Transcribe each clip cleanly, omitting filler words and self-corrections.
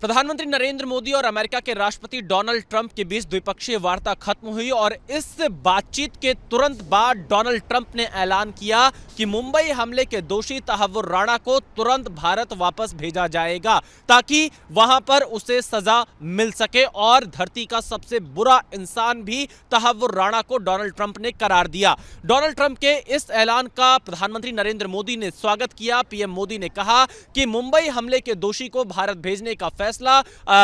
प्रधानमंत्री नरेंद्र मोदी और अमेरिका के राष्ट्रपति डोनाल्ड ट्रंप के बीच द्विपक्षीय वार्ता खत्म हुई और इस बातचीत के तुरंत बाद डोनाल्ड ट्रंप ने ऐलान किया कि मुंबई हमले के दोषी तहव्वुर राणा को तुरंत भारत वापस भेजा जाएगा ताकि वहां पर उसे सजा मिल सके। और धरती का सबसे बुरा इंसान भी तहव्वुर राणा को डोनाल्ड ट्रंप ने करार दिया। डोनाल्ड ट्रंप के इस ऐलान का प्रधानमंत्री नरेंद्र मोदी ने स्वागत किया। पीएम मोदी ने कहा कि मुंबई हमले के दोषी को भारत भेजने का फैसला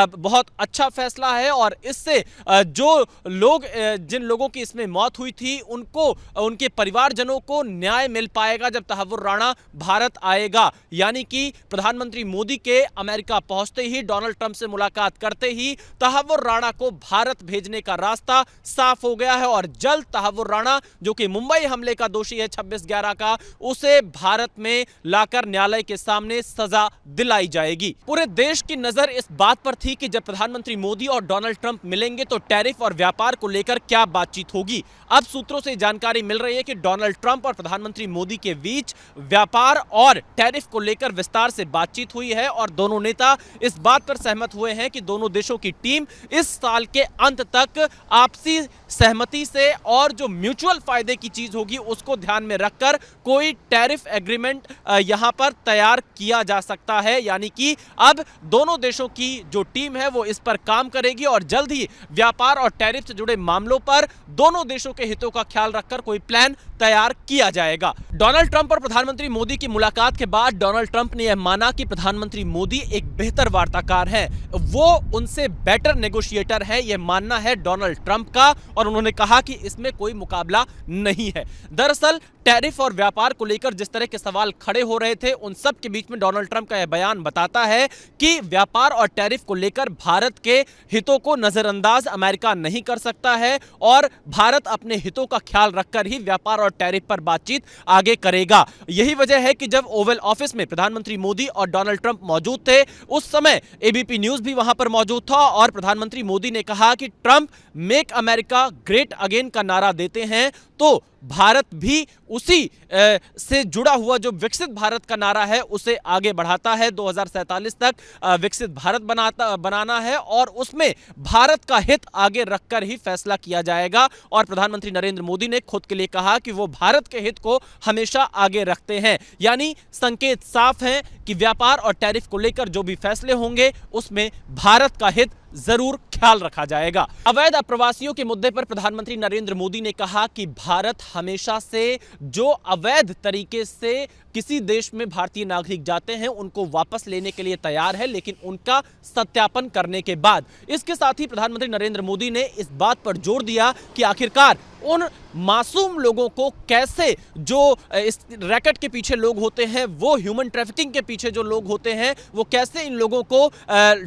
बहुत अच्छा फैसला है और इससे जिन लोगों की इसमें मौत हुई थी उनको, उनके परिवारजनों को न्याय मिल पाएगा जब तहव्वुर राणा भारत आएगा। यानी कि प्रधानमंत्री मोदी के अमेरिका पहुंचते ही, डोनाल्ड ट्रंप से मुलाकात करते ही तहव्वुर राणा को भारत भेजने का रास्ता साफ हो गया है और जल्द तहव्वुर राणा, जो कि मुंबई हमले का दोषी है 26/11 का, उसे भारत में लाकर न्यायालय के सामने सजा दिलाई जाएगी। पूरे देश की नजर इस बात पर थी कि जब प्रधानमंत्री मोदी और डोनाल्ड ट्रंप मिलेंगे तो टैरिफ और व्यापार को लेकर क्या बातचीत होगी। अब सूत्रों से जानकारी मिल रही है कि डोनाल्ड ट्रंप और प्रधानमंत्री मोदी के बीच व्यापार और टैरिफ को लेकर विस्तार से बातचीत हुई है और दोनों नेता इस बात पर सहमत हुए हैं कि दोनों देशों की टीम इस साल के अंत तक आपसी सहमति से और जो म्यूचुअल फायदे की चीज होगी उसको ध्यान में रखकर कोई टैरिफ एग्रीमेंट यहां पर तैयार किया जा सकता है। यानी कि अब दोनों देशों की जो टीम है वो इस पर काम करेगी और जल्द ही व्यापार और टैरिफ से जुड़े मामलों पर दोनों देशों के हितों का ख्याल रखकर कोई प्लान तैयार किया जाएगा। डोनाल्ड ट्रंप और प्रधानमंत्री मोदी की मुलाकात के बाद डोनाल्ड ट्रंप ने यह माना कि प्रधानमंत्री मोदी एक बेहतर वार्ताकार हैं, वो उनसे बेटर नेगोशिएटर हैं, यह मानना है डोनाल्ड ट्रंप का और उन्होंने कहा कि इसमें कोई मुकाबला नहीं है। दरअसल टैरिफ और व्यापार को लेकर जिस तरह के सवाल खड़े हो रहे थे उन सब के बीच में डोनाल्ड ट्रंप का यह बयान बताता है कि व्यापार और टैरिफ को लेकर भारत के हितों को नजरअंदाज अमेरिका नहीं कर सकता है और भारत अपने हितों का ख्याल रखकर ही व्यापार और टैरिफ पर बातचीत आगे करेगा। यही वजह है कि जब ओवल ऑफिस में प्रधानमंत्री मोदी और डोनाल्ड ट्रंप मौजूद थे उस समय एबीपी न्यूज भी वहां पर मौजूद था और प्रधानमंत्री मोदी ने कहा कि Trump make America great again का नारा देते हैं तो भारत भी उसी से जुड़ा हुआ जो विकसित भारत का नारा है उसे आगे बढ़ाता है। 2047 तक विकसित भारत बनाना है और उसमें भारत का हित आगे रखकर ही फैसला किया जाएगा। और प्रधानमंत्री नरेंद्र मोदी ने खुद के लिए कहा कि वो भारत के हित को हमेशा आगे रखते हैं। यानी संकेत साफ है कि व्यापार और टैरिफ को लेकर जो भी फैसले होंगे उसमें भारत का हित जरूर ख्याल रखा जाएगा। अवैध अप्रवासियों के मुद्दे पर प्रधानमंत्री नरेंद्र मोदी ने कहा कि भारत हमेशा से जो अवैध तरीके से किसी देश में भारतीय नागरिक जाते हैं उनको वापस लेने के लिए तैयार है, लेकिन उनका सत्यापन करने के बाद। इसके साथ ही प्रधानमंत्री नरेंद्र मोदी ने इस बात पर जोर दिया कि आखिरकार उन मासूम लोगों को कैसे, जो इस रैकेट के पीछे लोग होते हैं, वो ह्यूमन ट्रैफिकिंग के पीछे जो लोग होते हैं, वो कैसे इन लोगों को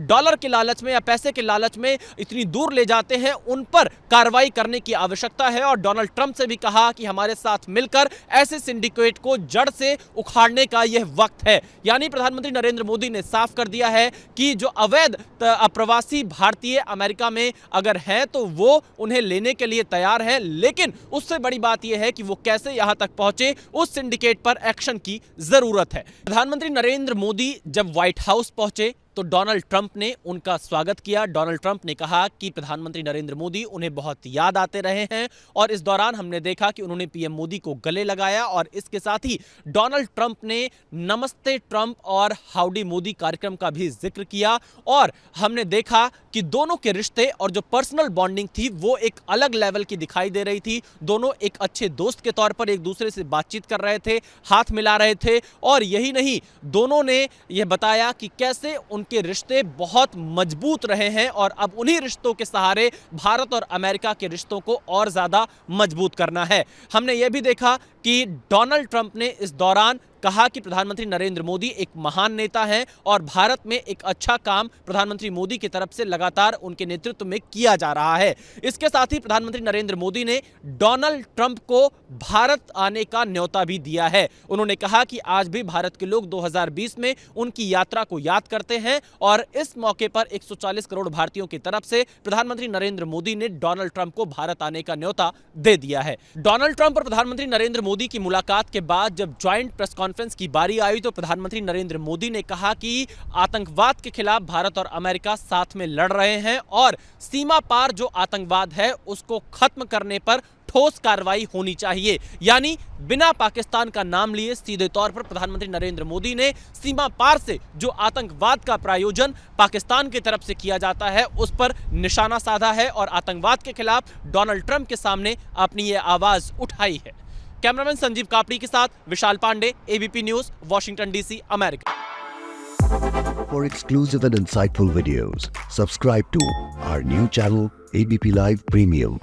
डॉलर के लालच में या पैसे के लालच में इतनी दूर ले जाते हैं, उन पर कार्रवाई करने की आवश्यकता है। और डोनाल्ड ट्रंप से भी कहा कि हमारे साथ मिलकर ऐसे सिंडिकेट को जड़ से उखाड़ने का यह वक्त है। यानी प्रधानमंत्री नरेंद्र मोदी ने साफ कर दिया है कि जो अवैध अप्रवासी भारतीय अमेरिका में अगर हैं तो वो उन्हें लेने के लिए तैयार है, लेकिन उससे बड़ी बात यह है कि वो कैसे यहां तक पहुंचे, उस सिंडिकेट पर एक्शन की जरूरत है। प्रधानमंत्री नरेंद्र मोदी जब व्हाइट हाउस पहुंचे तो डोनाल्ड ट्रंप ने उनका स्वागत किया। डोनाल्ड ट्रंप ने कहा कि प्रधानमंत्री नरेंद्र मोदी उन्हें बहुत याद आते रहे हैं और इस दौरान हमने देखा कि उन्होंने पीएम मोदी को गले लगाया और इसके साथ ही डोनाल्ड ट्रंप ने नमस्ते ट्रंप और हाउडी मोदी कार्यक्रम का भी जिक्र किया और हमने देखा कि दोनों के रिश्ते और जो पर्सनल बॉन्डिंग थी वो एक अलग लेवल की दिखाई दे रही थी। दोनों एक अच्छे दोस्त के तौर पर एक दूसरे से बातचीत कर रहे थे, हाथ मिला रहे थे और यही नहीं, दोनों ने यह बताया कि कैसे के रिश्ते बहुत मजबूत रहे हैं और अब उन्हीं रिश्तों के सहारे भारत और अमेरिका के रिश्तों को और ज्यादा मजबूत करना है। हमने यह भी देखा कि डोनाल्ड ट्रंप ने इस दौरान कहा कि प्रधानमंत्री नरेंद्र मोदी एक महान नेता हैं और भारत में एक अच्छा काम प्रधानमंत्री मोदी की तरफ से लगातार उनके नेतृत्व में किया जा रहा है। इसके साथ ही प्रधानमंत्री नरेंद्र मोदी ने डोनाल्ड ट्रंप को भारत आने का न्योता भी दिया है। उन्होंने कहा कि आज भी भारत के लोग 2020 में उनकी यात्रा को याद करते हैं और इस मौके पर 140 करोड़ भारतीयों की तरफ से प्रधानमंत्री नरेंद्र मोदी ने डोनाल्ड ट्रंप को भारत आने का न्योता दे दिया है। डोनाल्ड ट्रंप और प्रधानमंत्री नरेंद्र मोदी मोदी की मुलाकात के बाद जब ज्वाइंट प्रेस कॉन्फ्रेंस की बारी आई तो प्रधानमंत्री नरेंद्र मोदी ने कहा कि आतंकवाद के खिलाफ भारत और अमेरिका साथ में लड़ रहे हैं और सीमा पार जो आतंकवाद है उसको खत्म करने पर ठोस कार्रवाई होनी चाहिए। यानी बिना पाकिस्तान का नाम लिए सीधे तौर पर प्रधानमंत्री नरेंद्र मोदी ने सीमा पार से जो आतंकवाद का प्रायोजन पाकिस्तान की तरफ से किया जाता है उस पर निशाना साधा है और आतंकवाद के खिलाफ डोनाल्ड ट्रंप के सामने अपनी ये आवाज उठाई है। कैमरामैन संजीव कापड़ी के साथ Vishal Pandey, ABP news, Washington DC, America. For exclusive and insightful videos, subscribe to our new channel ABP Live Premium.